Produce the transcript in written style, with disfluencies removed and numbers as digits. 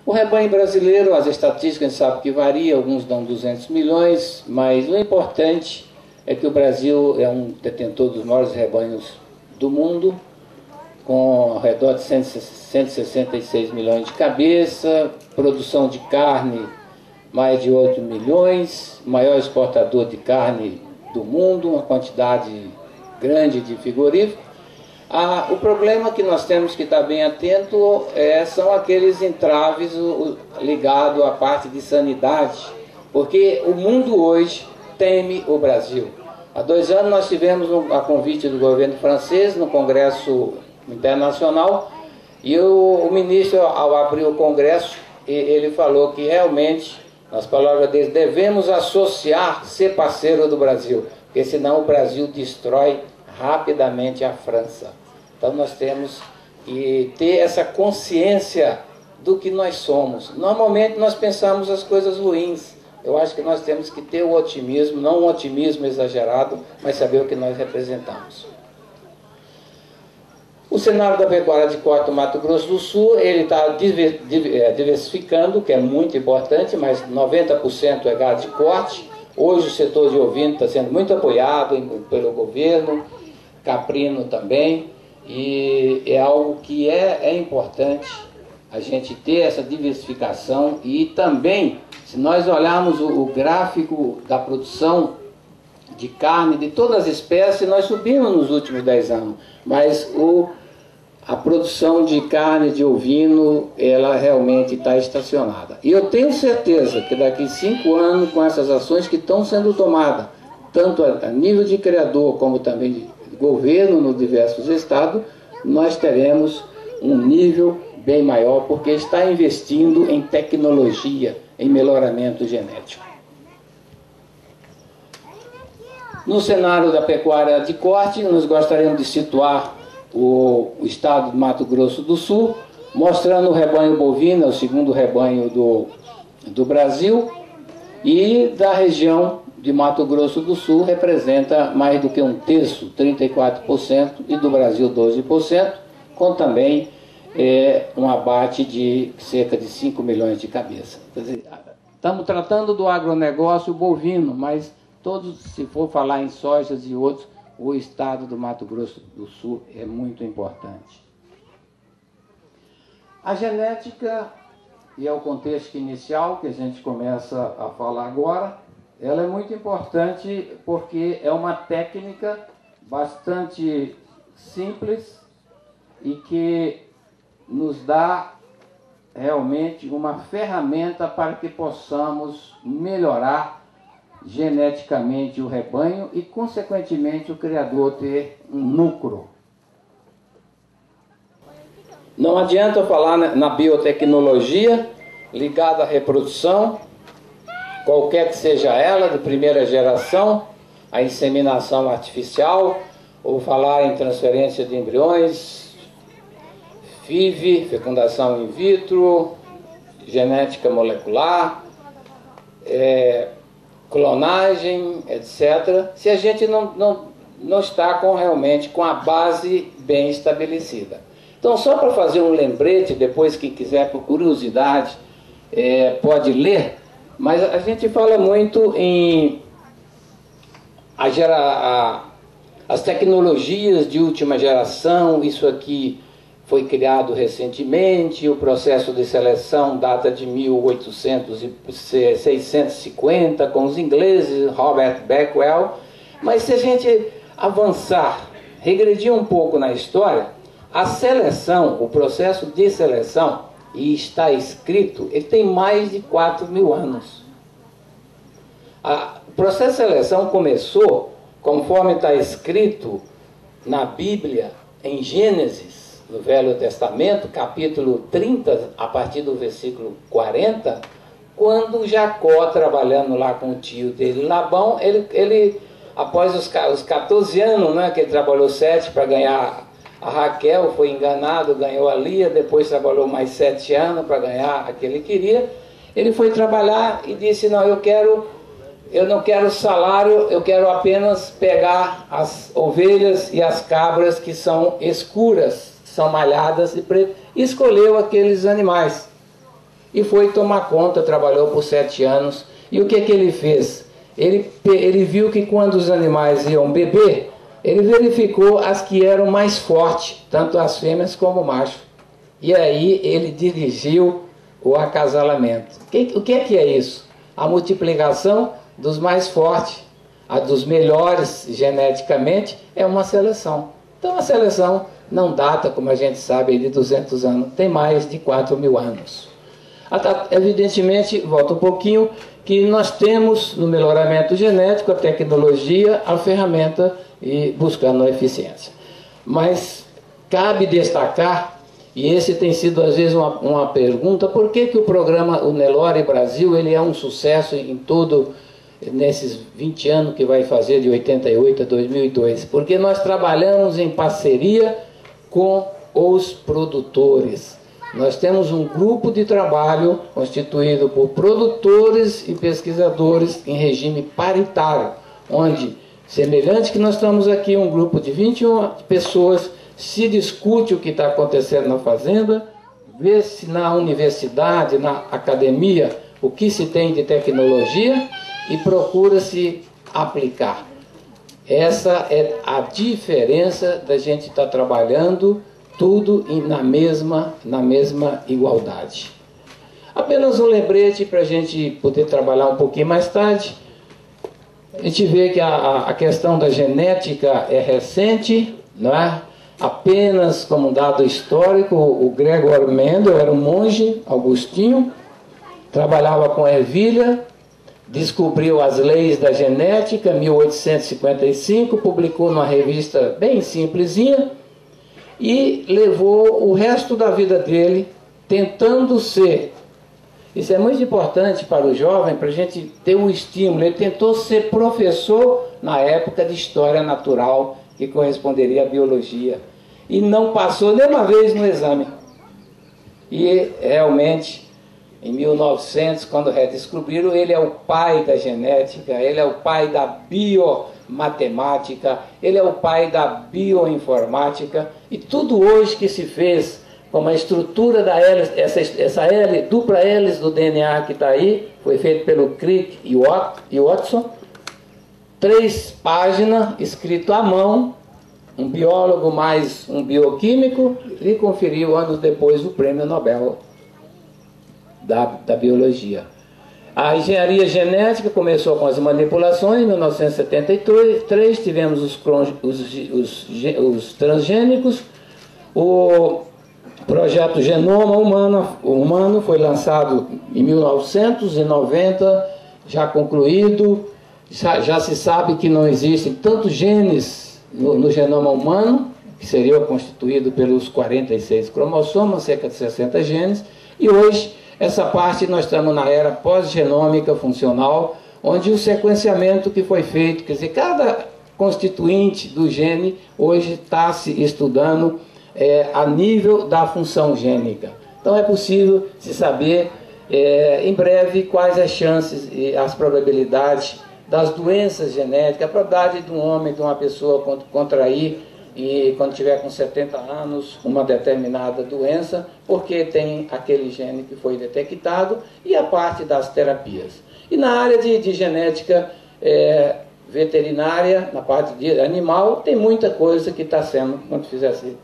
O rebanho brasileiro, as estatísticas a gente sabe que varia, alguns dão 200 milhões, mas o importante é que o Brasil é um detentor dos maiores rebanhos do mundo, com ao redor de 166 milhões de cabeça, produção de carne mais de 8 milhões, maior exportador de carne do mundo, uma quantidade grande de frigorífico. O problema que nós temos que estar bem atento são aqueles entraves ligados à parte de sanidade, porque o mundo hoje teme o Brasil. Há 2 anos nós tivemos a convite do governo francês no Congresso Internacional, e o ministro, ao abrir o Congresso, ele falou que realmente, nas palavras dele, devemos associar, ser parceiro do Brasil, porque senão o Brasil destrói rapidamente a França. Então nós temos que ter essa consciência do que nós somos. Normalmente nós pensamos as coisas ruins. Eu acho que nós temos que ter o otimismo, não um otimismo exagerado, mas saber o que nós representamos. O cenário da pecuária de corte no Mato Grosso do Sul, ele está diversificando, que é muito importante, mas 90% é gado de corte. Hoje o setor de ovino está sendo muito apoiado pelo governo, caprino também, e é algo que é importante a gente ter essa diversificação. E também, se nós olharmos o gráfico da produção de carne de todas as espécies, nós subimos nos últimos 10 anos, mas a produção de carne de ovino, ela realmente está estacionada. E eu tenho certeza que daqui 5 anos, com essas ações que estão sendo tomadas, tanto a nível de criador como também de governo nos diversos estados, nós teremos um nível bem maior, porque está investindo em tecnologia, em melhoramento genético. No cenário da pecuária de corte, nós gostaríamos de situar o estado do Mato Grosso do Sul, mostrando o rebanho bovino, o segundo rebanho do Brasil, e da região de Mato Grosso do Sul representa mais do que 1/3, 34%, e do Brasil 12%, com também um abate de cerca de 5 milhões de cabeças. Quer dizer, estamos tratando do agronegócio bovino, mas todos, se for falar em sojas e outros, o estado do Mato Grosso do Sul é muito importante. A genética, e é o contexto inicial que a gente começa a falar agora, ela é muito importante porque é uma técnica bastante simples e que nos dá realmente uma ferramenta para que possamos melhorar geneticamente o rebanho e, consequentemente, o criador ter um lucro. Não adianta falar na biotecnologia ligada à reprodução, qualquer que seja ela, de primeira geração, a inseminação artificial, ou falar em transferência de embriões, FIV, fecundação in vitro, genética molecular, clonagem, etc., se a gente não está realmente com a base bem estabelecida. Então, só para fazer um lembrete, depois quem quiser, por curiosidade, pode ler, mas a gente fala muito em as tecnologias de última geração. Isso aqui foi criado recentemente, o processo de seleção data de 1850, com os ingleses, Robert Beckwell. Mas se a gente avançar, regredir um pouco na história, a seleção, o processo de seleção, e está escrito, ele tem mais de 4.000 anos. O processo de seleção começou, conforme está escrito na Bíblia, em Gênesis, no Velho Testamento, capítulo 30, a partir do versículo 40, quando Jacó, trabalhando lá com o tio dele, Labão, ele após os 14 anos, né, que ele trabalhou 7 para ganhar a Raquel, foi enganado, ganhou a Lia, depois trabalhou mais 7 anos para ganhar a que ele queria. Ele foi trabalhar e disse: não, eu não quero salário, eu quero apenas pegar as ovelhas e as cabras que são escuras, são malhadas e pretas, e escolheu aqueles animais. e foi tomar conta, trabalhou por 7 anos. E o que ele fez? Ele viu que quando os animais iam beber, ele verificou as que eram mais fortes, tanto as fêmeas como o macho. E aí ele dirigiu o acasalamento. O que é isso? A multiplicação dos mais fortes, a dos melhores geneticamente, é uma seleção. Então a seleção não data, como a gente sabe, de 200 anos, tem mais de 4.000 anos. Evidentemente, volta um pouquinho, que nós temos no melhoramento genético a tecnologia, a ferramenta e buscando a eficiência. Mas cabe destacar, e esse tem sido às vezes uma pergunta, por que o programa, o Nelore Brasil, ele é um sucesso em todo, nesses 20 anos que vai fazer de 88 a 2002? Porque nós trabalhamos em parceria com os produtores. Nós temos um grupo de trabalho constituído por produtores e pesquisadores em regime paritário, onde, semelhante que nós estamos aqui, um grupo de 21 pessoas, se discute o que está acontecendo na fazenda, vê se na universidade, na academia, o que se tem de tecnologia e procura-se aplicar. Essa é a diferença da gente estar trabalhando tudo na mesma igualdade. Apenas um lembrete para a gente poder trabalhar um pouquinho mais tarde. A gente vê que a questão da genética é recente, não é? Apenas como um dado histórico, o Gregor Mendel era um monge, Agostinho, trabalhava com ervilha, descobriu as leis da genética em 1855, publicou numa revista bem simplesinha, e levou o resto da vida dele tentando ser. Isso é muito importante para o jovem, para a gente ter um estímulo. Ele tentou ser professor na época de História Natural, que corresponderia à Biologia, e não passou nenhuma vez no exame. E realmente, em 1900, quando redescobriram, ele é o pai da genética, ele é o pai da biomatemática, ele é o pai da bioinformática, e tudo hoje que se fez, como a estrutura da hélice, essa dupla hélice do DNA que está aí, foi feito pelo Crick e Watson, 3 páginas, escrito à mão, um biólogo mais um bioquímico, e conferiu anos depois o prêmio Nobel da biologia. A engenharia genética começou com as manipulações. Em 1973 tivemos os transgênicos. O projeto Genoma Humano foi lançado em 1990, já concluído. Já se sabe que não existem tantos genes no genoma humano, que seria constituído pelos 46 cromossomos, cerca de 60 genes, e hoje essa parte nós estamos na era pós-genômica funcional, onde o sequenciamento que foi feito, quer dizer, cada constituinte do gene hoje está se estudando a nível da função gênica. Então é possível se saber em breve quais as chances e as probabilidades das doenças genéticas, a probabilidade de um homem, de uma pessoa contrair, e quando tiver com 70 anos, uma determinada doença, porque tem aquele gene que foi detectado, e a parte das terapias. E na área de genética veterinária, na parte de animal, tem muita coisa que está sendo, quando fizer assim,